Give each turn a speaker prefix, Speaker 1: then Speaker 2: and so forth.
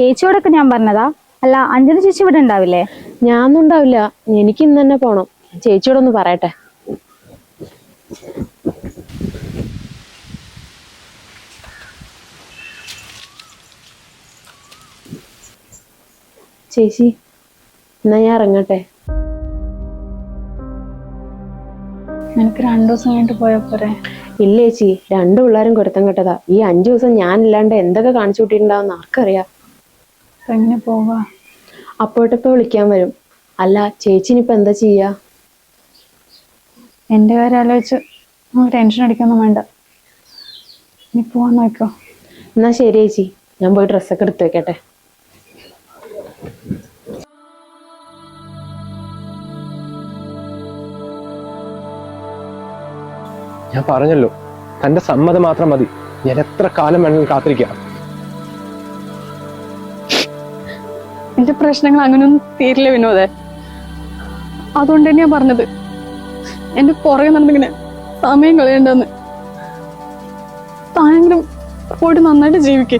Speaker 1: ചേച്ചിയോടൊക്കെ ഞാൻ പറഞ്ഞതാ. അല്ല, അഞ്ജലി ചേച്ചി ഇവിടെ ഉണ്ടാവില്ലേ?
Speaker 2: ഞാനൊന്നും ഉണ്ടാവില്ല, എനിക്ക് ഇന്ന് തന്നെ പോണം. ചേച്ചിയോടൊന്ന് പറയട്ടെ. ചേച്ചി, എന്നാ ഞാൻ ഇറങ്ങട്ടെ.
Speaker 1: എനിക്ക് 2 ദിവസം കഴിഞ്ഞിട്ട് പോയാ പോരെ?
Speaker 2: ഇല്ല ചേച്ചി, 2 പിള്ളേരും കൊടുത്തം കെട്ടതാ. ഈ 5 ദിവസം ഞാനില്ലാണ്ട് എന്തൊക്കെ കാണിച്ചു കൂട്ടിയിട്ടുണ്ടാവുന്ന ആർക്കറിയാം.
Speaker 1: എങ്ങനെ പോവാ?
Speaker 2: അപ്പോട്ടിപ്പോ വിളിക്കാൻ വരും. അല്ല, ചേച്ചിനിപ്പോ എന്താ ചെയ്യാ?
Speaker 1: എന്റെ കാര്യം ആലോചിച്ച് ടെൻഷൻ അടിക്കൊന്നും വേണ്ട. നീ പോവാൻ നോക്കോ.
Speaker 2: എന്നാ ശരി ചേച്ചി, ഞാൻ പോയി ഡ്രസ്സൊക്കെ എടുത്തു വെക്കട്ടെ.
Speaker 3: ഞാൻ പറഞ്ഞല്ലോ, തന്റെ സമ്മതം മാത്രം മതി. ഞാൻ എത്ര കാലം വേണമെങ്കിലും കാത്തിരിക്കാം.
Speaker 1: എന്റെ പ്രശ്നങ്ങൾ അങ്ങനെയൊന്നും തീരില്ല വിനോദേ. അതുകൊണ്ട് തന്നെയാ പറഞ്ഞത് എന്റെ പുറകെ നടന്നിങ്ങനെ സമയം കളയണ്ടെന്ന്. താനെങ്കിലും പോയിട്ട് നന്നായിട്ട് ജീവിക്കേ.